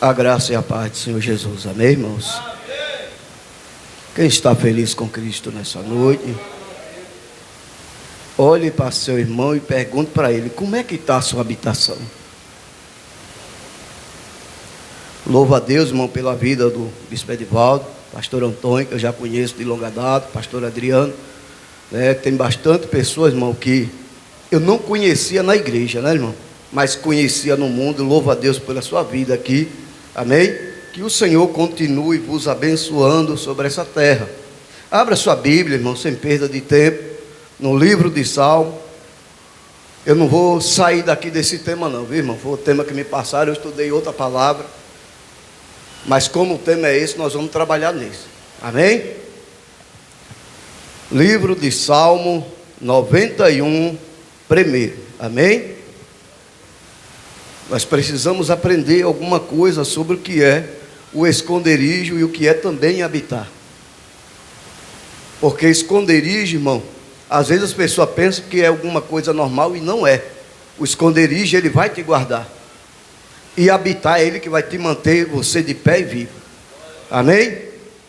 A graça e a paz do Senhor Jesus. Amém, irmãos? Quem está feliz com Cristo nessa noite, olhe para seu irmão e pergunte para ele: como é que está a sua habitação? Louvo a Deus, irmão, pela vida do bispo Edivaldo, pastor Antônio, que eu já conheço de longa data, pastor Adriano, né? Tem bastante pessoas, irmão, que eu não conhecia na igreja, né, irmão? Mas conhecia no mundo. Louvo a Deus pela sua vida aqui. Amém? Que o Senhor continue vos abençoando sobre essa terra. Abra sua Bíblia, irmão, sem perda de tempo, no livro de Salmo. Eu não vou sair daqui desse tema não, viu, irmão? Foi o tema que me passaram, eu estudei outra palavra. Mas como o tema é esse, nós vamos trabalhar nisso. Amém? Livro de Salmo 91, primeiro. Amém? Nós precisamos aprender alguma coisa sobre o que é o esconderijo e o que é também habitar. Porque esconderijo, irmão, às vezes as pessoas pensam que é alguma coisa normal e não é. O esconderijo, ele vai te guardar. E habitar é ele que vai te manter você de pé e vivo. Amém?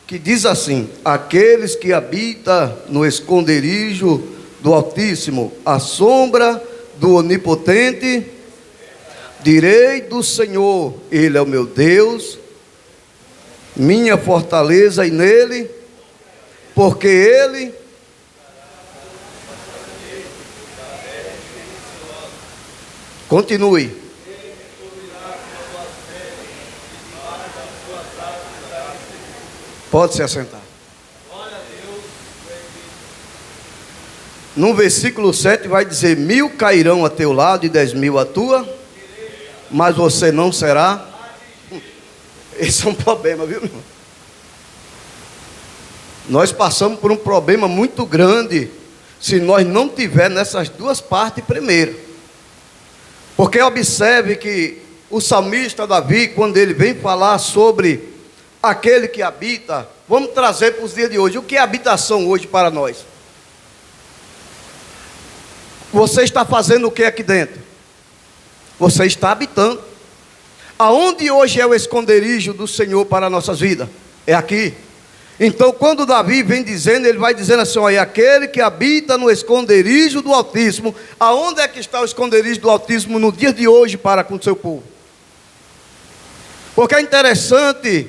Que diz assim: aqueles que habitam no esconderijo do Altíssimo, à sombra do Onipotente, direi do Senhor, Ele é o meu Deus, minha fortaleza, e nele, porque Ele continue. Pode se assentar. No versículo 7 vai dizer: 1000 cairão a teu lado e 10.000 à tua, mas você não será. Esse é um problema, viu, irmão? Nós passamos por um problema muito grande se nós não tivermos nessas duas partes primeiro. Porque observe que o salmista Davi, quando ele vem falar sobre aquele que habita, vamos trazer para os dias de hoje. O que é habitação hoje para nós? Você está fazendo o que aqui dentro? Você está habitando. Aonde hoje é o esconderijo do Senhor para nossas vidas? É aqui. Então, quando Davi vem dizendo, ele vai dizendo assim: olha, aquele que habita no esconderijo do Altíssimo. Aonde é que está o esconderijo do Altíssimo no dia de hoje para com o seu povo? Porque é interessante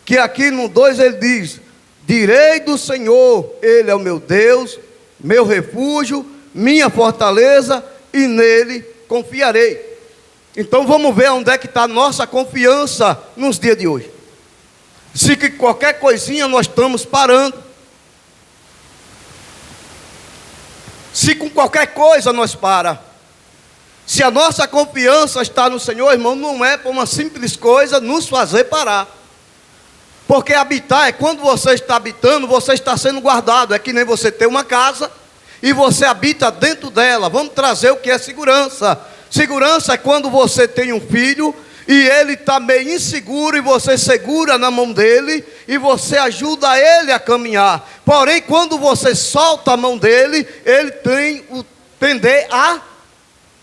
que aqui no 2 ele diz: direi do Senhor, Ele é o meu Deus, meu refúgio, minha fortaleza, e nele confiarei. Então vamos ver onde é que está a nossa confiança nos dias de hoje. Se que qualquer coisinha nós estamos parando, se com qualquer coisa nós para, se a nossa confiança está no Senhor, irmão, não é por uma simples coisa nos fazer parar. Porque habitar é quando você está habitando, você está sendo guardado. É que nem você ter uma casa e você habita dentro dela. Vamos trazer o que é segurança. Segurança é quando você tem um filho e ele está meio inseguro e você segura na mão dele e você ajuda ele a caminhar. Porém, quando você solta a mão dele, ele tem o tender a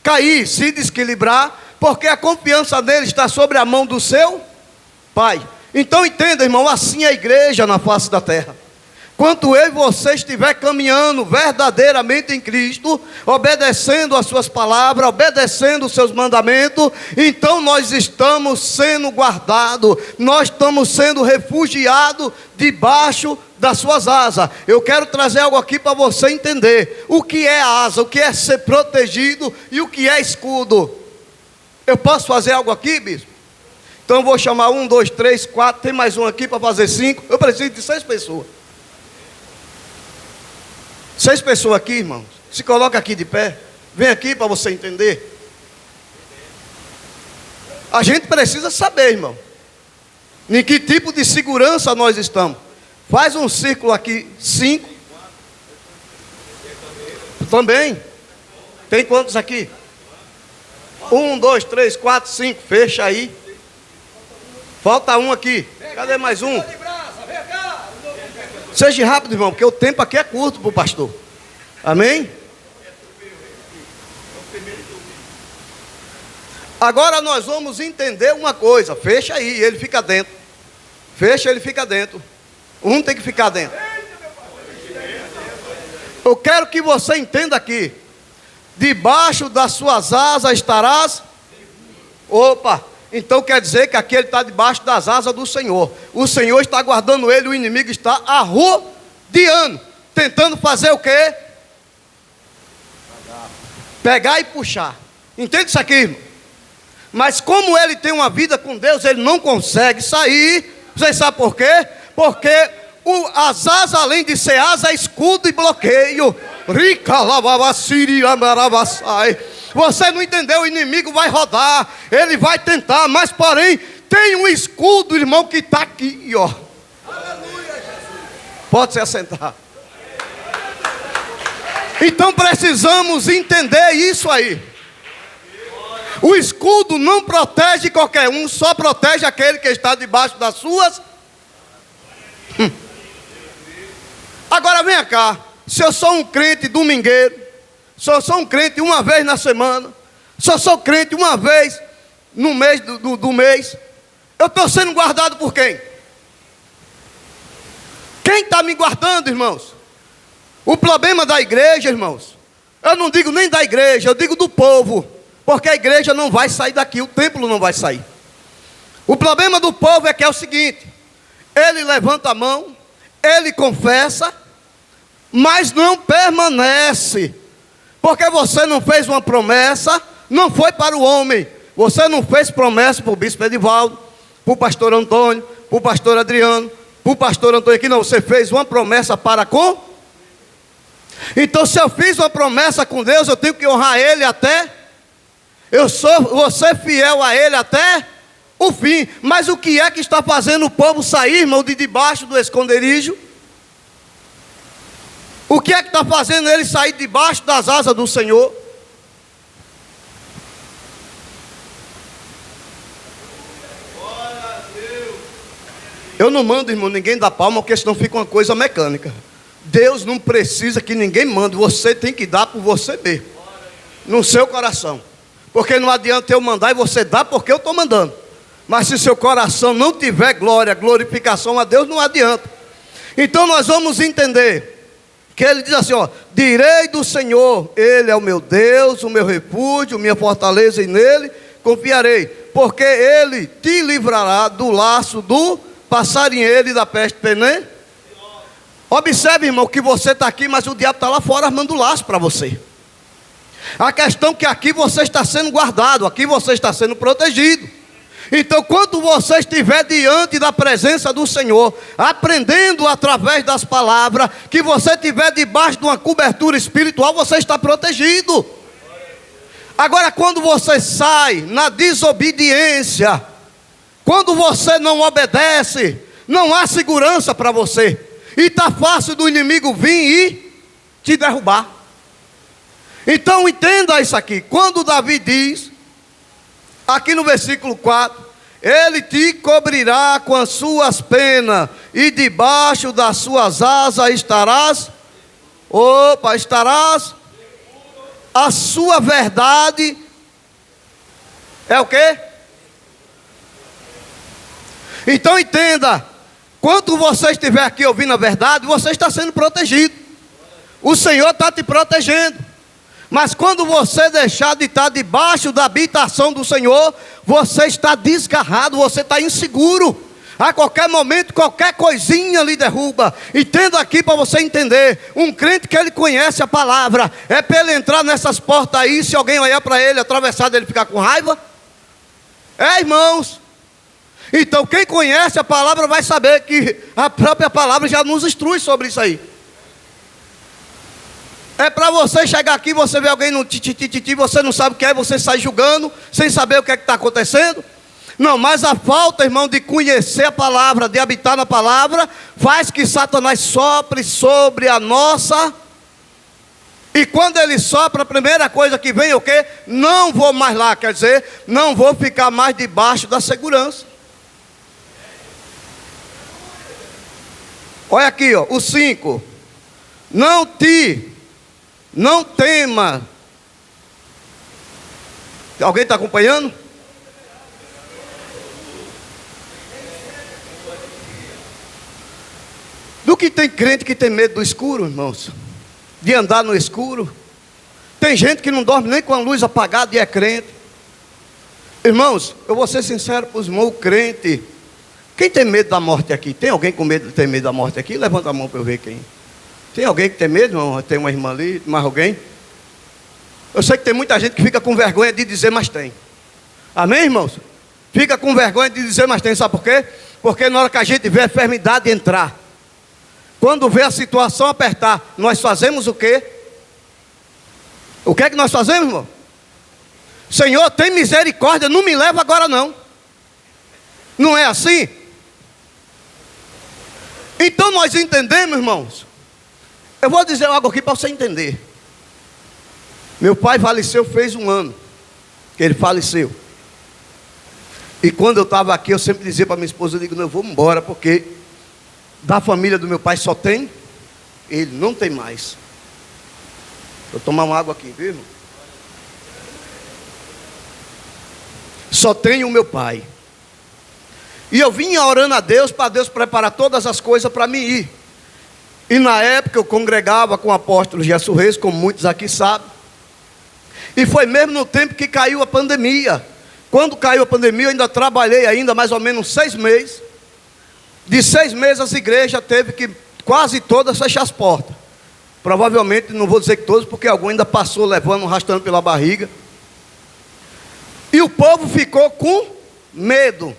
cair, se desequilibrar, porque a confiança dele está sobre a mão do seu pai. Então entenda, irmão, assim é a igreja na face da terra. Quando eu e você estiver caminhando verdadeiramente em Cristo, obedecendo as suas palavras, obedecendo os seus mandamentos, então nós estamos sendo guardados, nós estamos sendo refugiados debaixo das suas asas. Eu quero trazer algo aqui para você entender o que é asa, o que é ser protegido e o que é escudo. Eu posso fazer algo aqui, bispo? Então eu vou chamar 1, 2, 3, 4, tem mais um aqui para fazer 5. Eu preciso de 6 pessoas. 6 pessoas aqui, irmãos. Se coloca aqui de pé. Vem aqui para você entender. A gente precisa saber, irmão, em que tipo de segurança nós estamos. Faz um círculo aqui, 5. Também. Tem quantos aqui? 1, 2, 3, 4, 5. Fecha aí. Falta um aqui. Cadê mais um? Seja rápido, irmão, porque o tempo aqui é curto para o pastor. Amém? Agora nós vamos entender uma coisa. Fecha aí, ele fica dentro. Fecha, ele fica dentro. Um tem que ficar dentro. Eu quero que você entenda aqui. Debaixo das suas asas estarás. Opa, então quer dizer que aqui ele está debaixo das asas do Senhor. O Senhor está guardando ele, o inimigo está arrodeando, tentando fazer o quê? Pegar e puxar. Entende isso aqui, irmão? Mas como ele tem uma vida com Deus, ele não consegue sair. Vocês sabem por quê? Porque as asas, além de ser asa, é escudo e bloqueio. Você não entendeu, o inimigo vai rodar, ele vai tentar, mas porém tem um escudo, irmão, que está aqui, ó. Aleluia, Jesus. Pode se assentar. Então precisamos entender isso aí. O escudo não protege qualquer um, só protege aquele que está debaixo das suas. Agora vem cá, se eu sou um crente domingueiro, se eu sou um crente uma vez na semana, se eu sou crente uma vez no mês do mês, eu estou sendo guardado por quem? Quem está me guardando, irmãos? O problema da igreja, irmãos, eu não digo nem da igreja, eu digo do povo, porque a igreja não vai sair daqui, o templo não vai sair. O problema do povo é que é o seguinte: ele levanta a mão, ele confessa, mas não permanece, porque você não fez uma promessa, não foi para o homem, você não fez promessa para o bispo Edivaldo, para o pastor Antônio, para o pastor Adriano, para o pastor Antônio aqui, não, você fez uma promessa para com. Então se eu fiz uma promessa com Deus, eu tenho que honrar ele até, vou ser fiel a ele até o fim. Mas o que é que está fazendo o povo sair, irmão, de debaixo do esconderijo? O que é que está fazendo ele sair debaixo das asas do Senhor? Eu não mando, irmão, ninguém dar palma, porque senão fica uma coisa mecânica. Deus não precisa que ninguém mande, você tem que dar por você mesmo, no seu coração. Porque não adianta eu mandar e você dar porque eu estou mandando. Mas se seu coração não tiver glória, glorificação a Deus, não adianta. Então nós vamos entender que ele diz assim, ó: direi do Senhor, ele é o meu Deus, o meu refúgio, minha fortaleza, e nele confiarei, porque ele te livrará do laço do passarinheiro e da peste venenosa. Observe, irmão, que você está aqui, mas o diabo está lá fora armando laço para você. A questão é que aqui você está sendo guardado, aqui você está sendo protegido. Então, quando você estiver diante da presença do Senhor, aprendendo através das palavras, que você estiver debaixo de uma cobertura espiritual, você está protegido. Agora, quando você sai na desobediência, quando você não obedece, não há segurança para você. E está fácil do inimigo vir e te derrubar. Então entenda isso aqui. Quando Davi diz, aqui no versículo 4, ele te cobrirá com as suas penas, e debaixo das suas asas estarás. Opa, estarás. A sua verdade é o quê? Então entenda. Quando você estiver aqui ouvindo a verdade, você está sendo protegido. O Senhor está te protegendo. Mas quando você deixar de estar debaixo da habitação do Senhor, você está desgarrado, você está inseguro. A qualquer momento, qualquer coisinha lhe derruba. Entenda aqui para você entender. Um crente que ele conhece a palavra, é para ele entrar nessas portas aí, se alguém olhar para ele, atravessar dele, ficar com raiva? É, irmãos. Então quem conhece a palavra vai saber que a própria palavra já nos instrui sobre isso aí. É para você chegar aqui, você vê alguém no tititi, você não sabe o que é, você sai julgando, sem saber o que é que está acontecendo. Não, mas a falta, irmão, de conhecer a palavra, de habitar na palavra, faz que Satanás sopre sobre a nossa. E quando ele sopra, a primeira coisa que vem é o quê? Não vou mais lá, quer dizer, não vou ficar mais debaixo da segurança. Olha aqui, ó, o 5. Não tema. Alguém está acompanhando? Do que tem crente que tem medo do escuro, irmãos, de andar no escuro. Tem gente que não dorme nem com a luz apagada e é crente. Irmãos, eu vou ser sincero para os irmãos, o crente. Quem tem medo da morte aqui? Tem alguém com medo de ter medo da morte aqui? Levanta a mão para eu ver quem. Tem alguém que tem medo, irmão? Tem uma irmã ali, mais alguém? Eu sei que tem muita gente que fica com vergonha de dizer, mas tem. Amém, irmãos? Fica com vergonha de dizer, mas tem. Sabe por quê? Porque na hora que a gente vê a enfermidade entrar, quando vê a situação apertar, nós fazemos o quê? O que é que nós fazemos, irmão? Senhor, tem misericórdia, não me leva agora não. Não é assim? Então nós entendemos, irmãos. Eu vou dizer algo aqui para você entender. Meu pai faleceu fez 1 ano que ele faleceu. E quando eu estava aqui, eu sempre dizia para minha esposa, eu digo, não, eu vou embora, porque da família do meu pai só tem ele, não tem mais. Vou tomar uma água aqui, viu, irmão? Só tenho o meu pai. E eu vinha orando a Deus, para Deus preparar todas as coisas para mim ir. E na época eu congregava com o apóstolo Gerson Reis, como muitos aqui sabem. E foi mesmo no tempo que caiu a pandemia. Quando caiu a pandemia, eu ainda trabalhei ainda mais ou menos 6 meses. De 6 meses as igrejas teve que quase todas fechar as portas. Provavelmente, não vou dizer que todos, porque algum ainda passou levando, arrastando pela barriga. E o povo ficou com medo.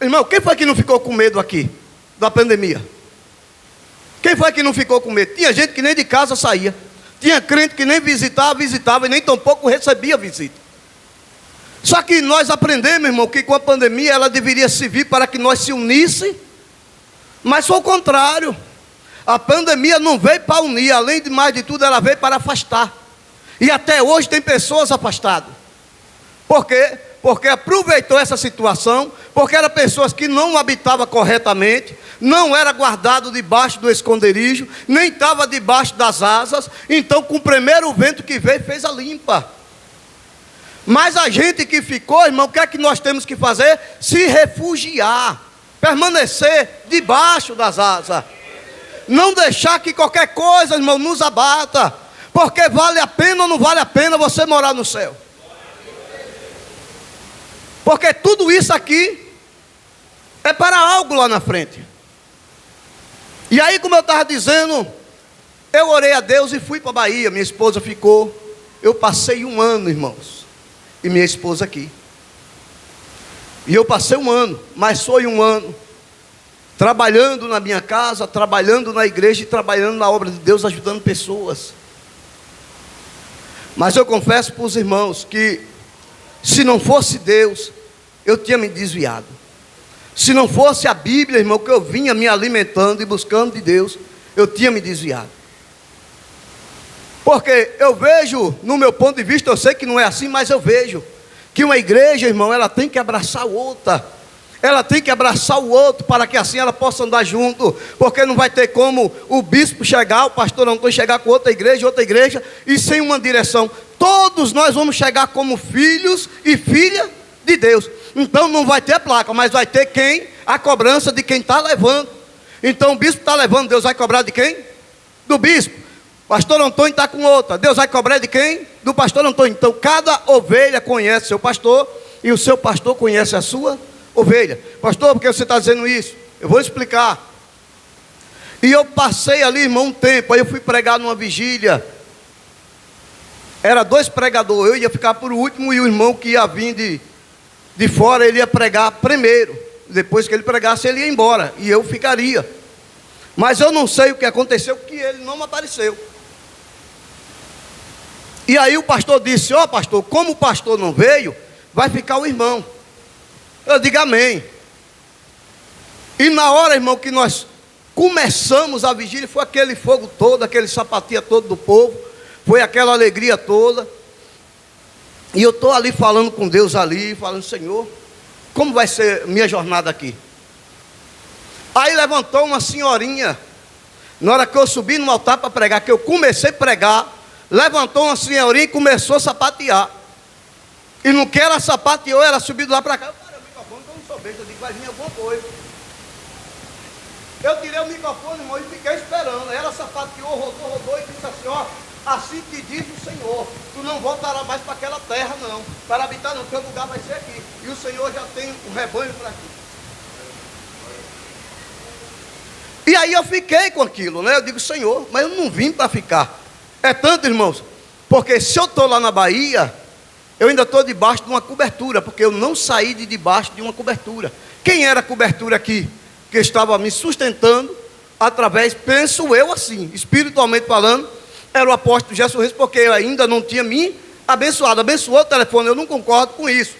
Irmão, quem foi que não ficou com medo aqui da pandemia? Quem foi que não ficou com medo? Tinha gente que nem de casa saía. Tinha crente que nem visitava e nem tampouco recebia visita. Só que nós aprendemos, irmão, que com a pandemia ela deveria servir para que nós se unisse. Mas foi o contrário. A pandemia não veio para unir, além de mais de tudo, ela veio para afastar. E até hoje tem pessoas afastadas. Por quê? Porque aproveitou essa situação, porque eram pessoas que não habitavam corretamente, não era guardado debaixo do esconderijo, nem estava debaixo das asas. Então, com o primeiro vento que veio, fez a limpa. Mas a gente que ficou, irmão, o que é que nós temos que fazer? Se refugiar, permanecer debaixo das asas. Não deixar que qualquer coisa, irmão, nos abata. Porque vale a pena ou não vale a pena você morar no céu? Porque tudo isso aqui é para algo lá na frente. E aí, como eu estava dizendo, eu orei a Deus e fui para a Bahia. Minha esposa ficou. Eu passei 1 ano, irmãos, e minha esposa aqui. E eu passei 1 ano, mas foi 1 ano trabalhando na minha casa, trabalhando na igreja e trabalhando na obra de Deus, ajudando pessoas. Mas eu confesso para os irmãos que se não fosse Deus, eu tinha me desviado. Se não fosse a Bíblia, irmão, que eu vinha me alimentando e buscando de Deus, eu tinha me desviado. Porque eu vejo, no meu ponto de vista, eu sei que não é assim, mas eu vejo que uma igreja, irmão, ela tem que abraçar outra. Ela tem que abraçar o outro para que assim ela possa andar junto. Porque não vai ter como o bispo chegar, o pastor Antônio chegar com outra igreja e sem uma direção. Todos nós vamos chegar como filhos e filhas de Deus. Então não vai ter placa, mas vai ter quem? A cobrança de quem está levando. Então o bispo está levando, Deus vai cobrar de quem? Do bispo. Pastor Antônio está com outra, Deus vai cobrar de quem? Do pastor Antônio. Então cada ovelha conhece seu pastor e o seu pastor conhece a sua ovelha. Pastor, por que você está dizendo isso? Eu vou explicar. E eu passei ali, irmão, um tempo. Aí eu fui pregar numa vigília. Era 2 pregadores. Eu ia ficar por último e o irmão que ia vir de fora, ele ia pregar primeiro. Depois que ele pregasse, ele ia embora. E eu ficaria. Mas eu não sei o que aconteceu, porque ele não apareceu. E aí o pastor disse, ó pastor, como o pastor não veio, vai ficar o irmão. Eu digo amém. E na hora, irmão, que nós começamos a vigília, foi aquele fogo todo, aquele sapatia todo do povo, foi aquela alegria toda. E eu estou ali falando com Deus ali, falando, Senhor, como vai ser minha jornada aqui? Aí levantou uma senhorinha, na hora que eu subi no altar para pregar, que eu comecei a pregar, levantou uma senhorinha e começou a sapatear. E no que ela sapateou, ela subiu lá para cá. Eu digo, vai vir alguma coisa. Eu tirei o microfone, irmão, e fiquei esperando. Ela sapateou, rodou e disse assim, ó, assim te diz o Senhor, tu não voltarás mais para aquela terra não, para habitar no teu lugar vai ser aqui. E o Senhor já tem um rebanho para aqui. E aí eu fiquei com aquilo, né? Eu digo, Senhor, mas eu não vim para ficar. É tanto, irmãos, porque se eu estou lá na Bahia, eu ainda estou debaixo de uma cobertura, porque eu não saí de debaixo de uma cobertura. Quem era a cobertura aqui? Que estava me sustentando através, penso eu assim, espiritualmente falando, era o apóstolo Jesus Reis, porque eu ainda não tinha me abençoado. Abençoou o telefone, eu não concordo com isso.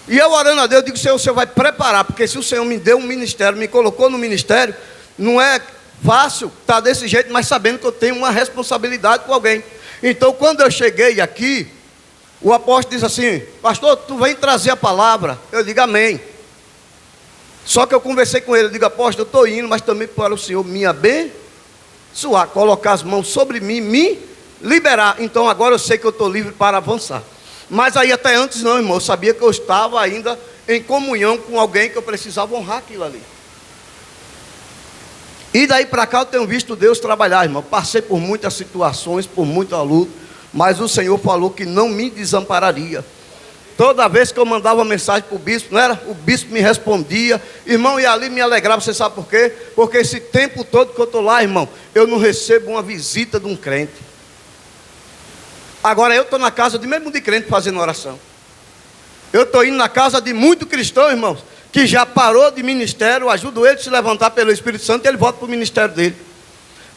E eu orando a Deus, eu digo, Senhor, o Senhor vai preparar, porque se o Senhor me deu um ministério, me colocou no ministério, não é fácil estar desse jeito, mas sabendo que eu tenho uma responsabilidade com alguém. Então, quando eu cheguei aqui, o apóstolo disse assim, pastor, tu vem trazer a palavra. Eu digo, amém. Só que eu conversei com ele, eu digo, apóstolo, eu estou indo, mas também para o Senhor me abençoar, colocar as mãos sobre mim, me liberar. Então agora eu sei que eu estou livre para avançar. Mas aí até antes não, irmão, eu sabia que eu estava ainda em comunhão com alguém que eu precisava honrar aquilo ali. E daí para cá eu tenho visto Deus trabalhar, irmão. Passei por muitas situações, por muita luta, mas o Senhor falou que não me desampararia. Toda vez que eu mandava mensagem para o bispo, não era? O bispo me respondia, irmão, e ali me alegrava. Você sabe por quê? Porque esse tempo todo que eu estou lá, irmão, eu não recebo uma visita de um crente. Agora eu estou na casa de mesmo de crente fazendo oração. Eu estou indo na casa de muito cristão, irmãos, que já parou de ministério, ajudo ele a se levantar pelo Espírito Santo e ele volta para o ministério dele.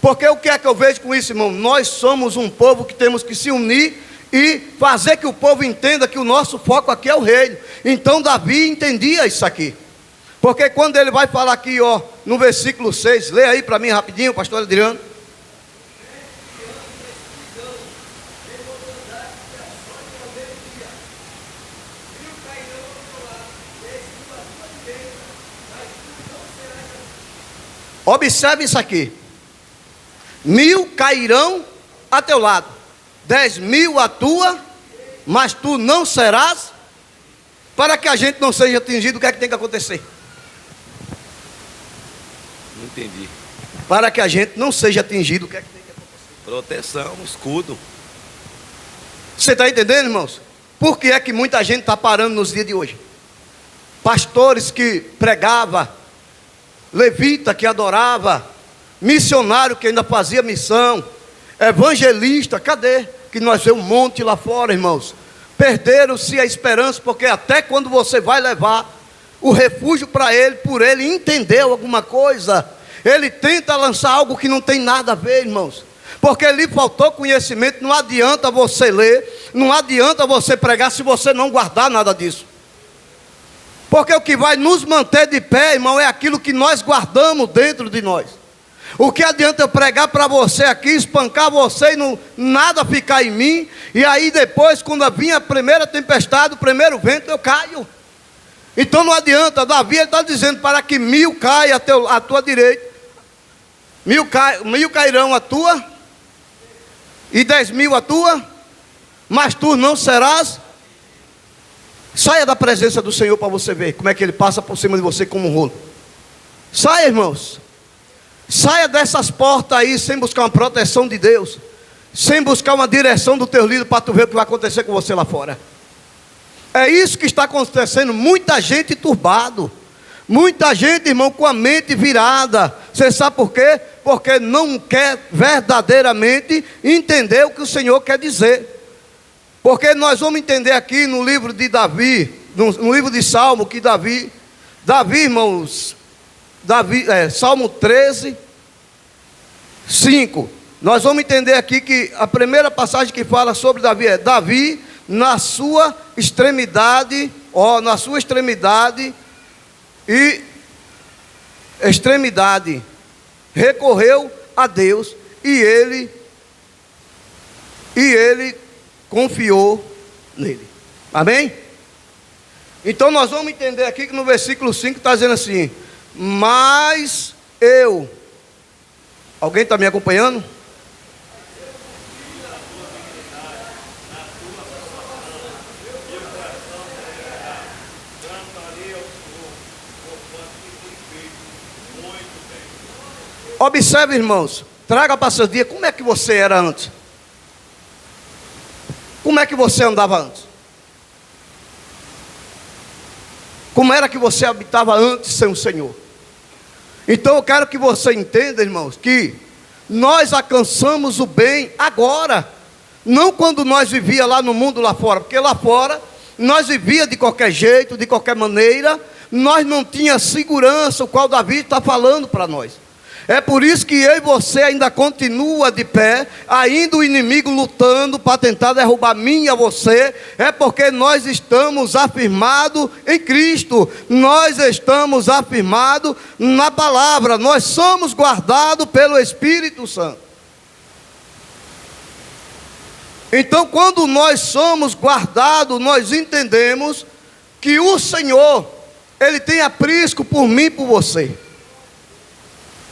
Porque o que é que eu vejo com isso, irmão? Nós somos um povo que temos que se unir e fazer que o povo entenda que o nosso foco aqui é o reino. Então Davi entendia isso aqui. Porque quando ele vai falar aqui, ó, no versículo 6, lê aí para mim rapidinho, pastor Adriano. Observe isso aqui. 1000 cairão a teu lado, 10.000 à tua, mas tu não serás. Para que a gente não seja atingido, o que é que tem que acontecer? Não entendi. Para que a gente não seja atingido, o que é que tem que acontecer? Proteção, escudo. Você está entendendo, irmãos? Por que é que muita gente está parando nos dias de hoje? Pastores que pregavam, levita que adorava, missionário que ainda fazia missão, evangelista, cadê? Que nós vemos um monte lá fora, irmãos. Perderam-se a esperança, porque até quando você vai levar o refúgio para ele, por ele entendeu alguma coisa, ele tenta lançar algo que não tem nada a ver, irmãos. Porque lhe faltou conhecimento. Não adianta você ler, não adianta você pregar se você não guardar nada disso. Porque o que vai nos manter de pé, irmão, é aquilo que nós guardamos dentro de nós. O que adianta eu pregar para você aqui, espancar você e não, nada ficar em mim, e aí depois, quando vir a primeira tempestade, o primeiro vento, eu caio. Então não adianta. Davi está dizendo para que 1000 caia à tua direita, 1000 cairão à tua, e 10.000 à tua, mas tu não serás. Saia da presença do Senhor para você ver como é que Ele passa por cima de você como um rolo. Saia, irmãos. Saia dessas portas aí sem buscar uma proteção de Deus, sem buscar uma direção do teu líder para tu ver o que vai acontecer com você lá fora. É isso que está acontecendo. Muita gente turbado, muita gente, irmão, com a mente virada. Você sabe por quê? Porque não quer verdadeiramente entender o que o Senhor quer dizer. Porque nós vamos entender aqui no livro de Davi, no livro de Salmo, que Davi, irmãos, Salmo 13, 5. Nós vamos entender aqui que a primeira passagem que fala sobre Davi é Davi na sua extremidade, recorreu a Deus e ele confiou nele. Amém? Então nós vamos entender aqui que no versículo 5 está dizendo assim: mas eu, alguém está me acompanhando? Observe, irmãos, traga para seu dia, como é que você era antes? Como é que você andava antes? Como era que você habitava antes sem o Senhor? Então eu quero que você entenda, irmãos, que nós alcançamos o bem agora, não quando nós vivíamos lá no mundo lá fora, porque lá fora nós vivíamos de qualquer jeito, de qualquer maneira, nós não tínhamos segurança, o qual Davi está falando para nós. É por isso que eu e você ainda continua de pé, ainda o inimigo lutando para tentar derrubar mim e a você, é porque nós estamos afirmados em Cristo, nós estamos afirmados na palavra, nós somos guardados pelo Espírito Santo. Então, quando nós somos guardados, nós entendemos que o Senhor, Ele tem aprisco por mim e por você.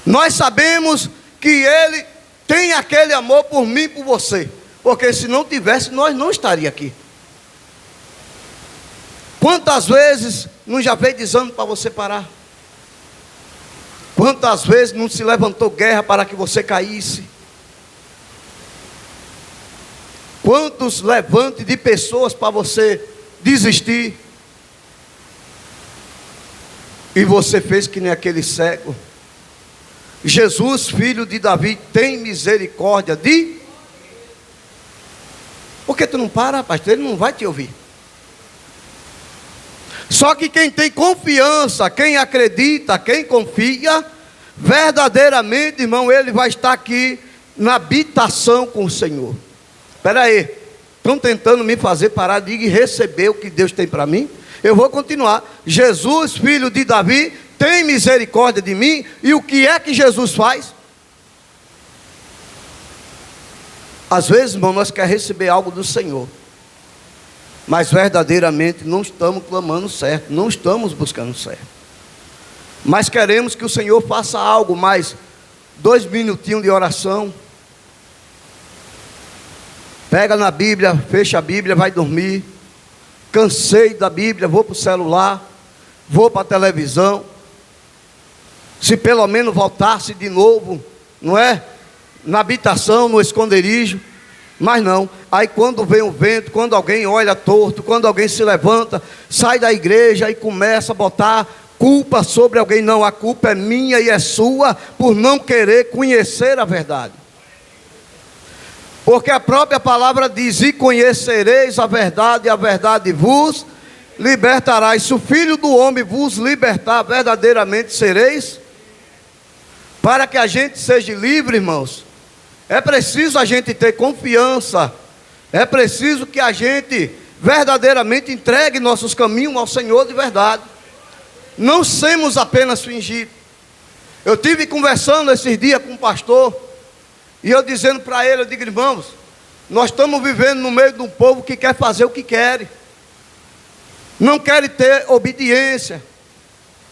Nós sabemos que Ele tem aquele amor por mim e por você, porque se não tivesse, nós não estaríamos aqui. Quantas vezes não já veio desânimo para você parar? Quantas vezes não se levantou guerra para que você caísse? Quantos levantes de pessoas para você desistir? E você fez que nem aquele cego. Jesus, filho de Davi, tem misericórdia de... Por que tu não para, rapaz? Ele não vai te ouvir. Só que quem tem confiança, quem acredita, quem confia, verdadeiramente, irmão, ele vai estar aqui na habitação com o Senhor. Espera aí, estão tentando me fazer parar de receber o que Deus tem para mim? Eu vou continuar. Jesus, filho de Davi, tem misericórdia de mim. E o que é que Jesus faz? Às vezes, irmão, nós queremos receber algo do Senhor, mas verdadeiramente não estamos clamando certo, não estamos buscando certo. Mas queremos que o Senhor faça algo, mais 2 minutinhos de oração. Pega na Bíblia, fecha a Bíblia, vai dormir. Cansei da Bíblia, vou para o celular, vou para a televisão. Se pelo menos voltasse de novo, não é? Na habitação, no esconderijo. Mas não, aí quando vem o vento, quando alguém olha torto, quando alguém se levanta, sai da igreja e começa a botar culpa sobre alguém. Não, a culpa é minha e é sua, por não querer conhecer a verdade. Porque a própria palavra diz: e conhecereis a verdade vos libertará. E se o Filho do Homem vos libertar, verdadeiramente sereis. Para que a gente seja livre, irmãos, é preciso a gente ter confiança, é preciso que a gente verdadeiramente entregue nossos caminhos ao Senhor de verdade. Não sermos apenas fingir. Eu tive conversando esses dias com um pastor, e eu dizendo para ele, eu digo: irmãos, nós estamos vivendo no meio de um povo que quer fazer o que quer, não quer ter obediência,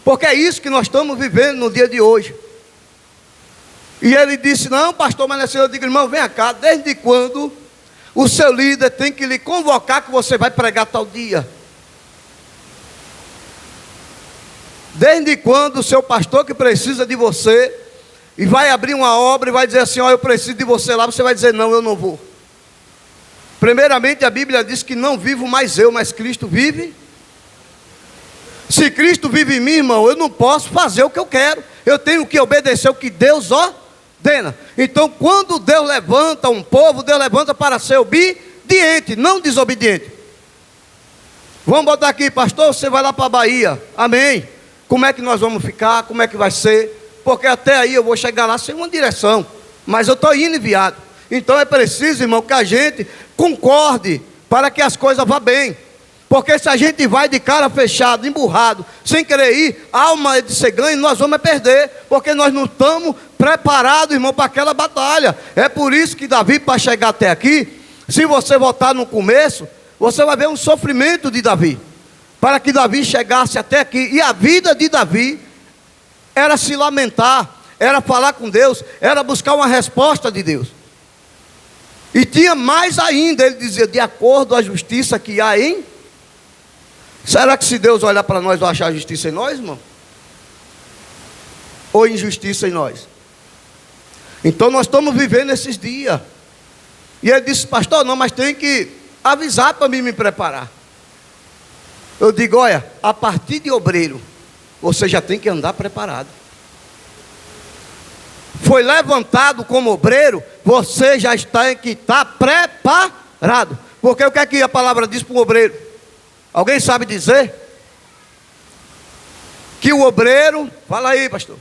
porque é isso que nós estamos vivendo no dia de hoje. E ele disse: não, pastor, mas assim, eu digo: irmão, vem cá, desde quando o seu líder tem que lhe convocar que você vai pregar tal dia? Desde quando o seu pastor que precisa de você e vai abrir uma obra e vai dizer assim: ó, eu preciso de você lá, você vai dizer: não, eu não vou. Primeiramente a Bíblia diz que não vivo mais eu, mas Cristo vive. Se Cristo vive em mim, irmão, eu não posso fazer o que eu quero, eu tenho que obedecer o que Deus ordena. Então quando Deus levanta um povo, Deus levanta para ser obediente, não desobediente. Vamos botar aqui: pastor, você vai lá para a Bahia, amém? Como é que nós vamos ficar, como é que vai ser? Porque até aí eu vou chegar lá sem uma direção, mas eu estou indo enviado. Então é preciso, irmão, que a gente concorde para que as coisas vá bem. Porque se a gente vai de cara fechada, emburrado, sem querer ir, a alma de ser ganho, nós vamos perder, porque nós não estamos preparados, irmão, para aquela batalha. É por isso que Davi, para chegar até aqui, se você voltar no começo, você vai ver um sofrimento de Davi, para que Davi chegasse até aqui. E a vida de Davi era se lamentar, era falar com Deus, era buscar uma resposta de Deus. E tinha mais ainda, ele dizia: de acordo com a justiça que há em... Será que se Deus olhar para nós, vai achar justiça em nós, irmão? Ou injustiça em nós? Então nós estamos vivendo esses dias. E ele disse: pastor, não, mas tem que avisar para mim me preparar. Eu digo: olha, a partir de obreiro, você já tem que andar preparado. Foi levantado como obreiro, você já tem que estar preparado. Porque o que é que a palavra diz para o obreiro? Alguém sabe dizer? Que o obreiro, fala aí, pastor.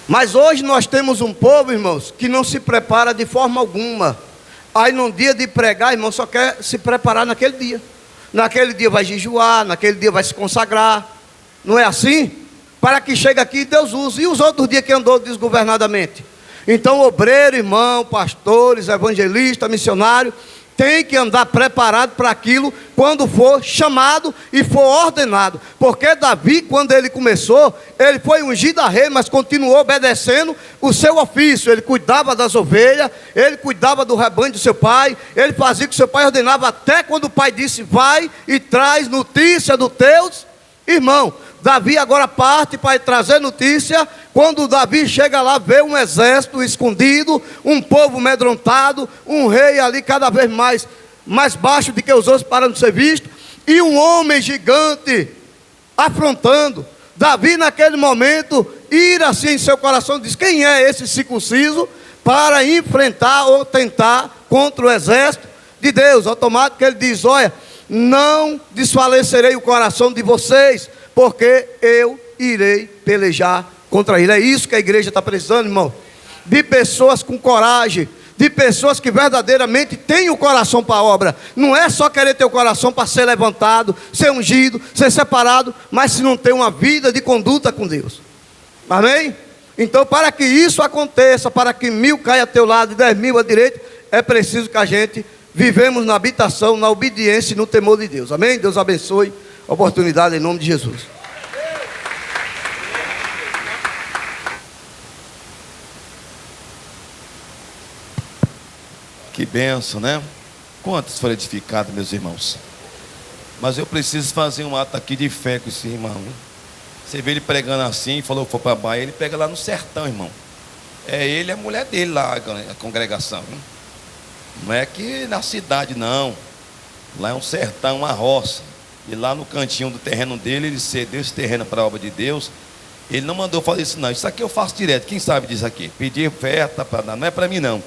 Mas hoje nós temos um povo, irmãos, que não se prepara de forma alguma. Aí no dia de pregar, irmão, só quer se preparar naquele dia. Naquele dia vai jejuar, naquele dia vai se consagrar. Não é assim? Para que chegue aqui e Deus use. E os outros dias que andou desgovernadamente? Então, obreiro, irmão, pastores, evangelista, missionário, tem que andar preparado para aquilo quando for chamado e for ordenado. Porque Davi, quando ele começou, ele foi ungido a rei, mas continuou obedecendo o seu ofício. Ele cuidava das ovelhas, ele cuidava do rebanho do seu pai, ele fazia o que seu pai ordenava, até quando o pai disse: vai e traz notícia dos teus irmãos. Davi agora parte para trazer notícia. Quando Davi chega lá, vê um exército escondido, um povo amedrontado, um rei ali cada vez mais baixo do que os outros, parando de ser visto, e um homem gigante afrontando. Davi naquele momento, ira assim em seu coração, diz: quem é esse circunciso para enfrentar ou tentar contra o exército de Deus? Automático ele diz: olha, não desfalecerei o coração de vocês, porque eu irei pelejar contra ele. É isso que a igreja está precisando, irmão. De pessoas com coragem, de pessoas que verdadeiramente têm o coração para a obra. Não é só querer ter o coração para ser levantado, ser ungido, ser separado, mas se não tem uma vida de conduta com Deus. Amém? Então, para que isso aconteça, para que 1000 caia a teu lado e 10.000 à direita, é preciso que a gente vivemos na habitação, na obediência e no temor de Deus. Amém? Deus abençoe a oportunidade em nome de Jesus. Que bênção, né? Quantos foram edificados, meus irmãos? Mas eu preciso fazer um ato aqui de fé com esse irmão. Você vê ele pregando assim, falou que foi para Bahia, ele pega lá no sertão, irmão. É ele e a mulher dele lá, a congregação. Não é aqui na cidade, não. Lá é um sertão, uma roça. E lá no cantinho do terreno dele, ele cedeu esse terreno para a obra de Deus. Ele não mandou fazer isso, não. Isso aqui eu faço direto. Quem sabe disso aqui? Pedir oferta para dar. Não é para mim, não.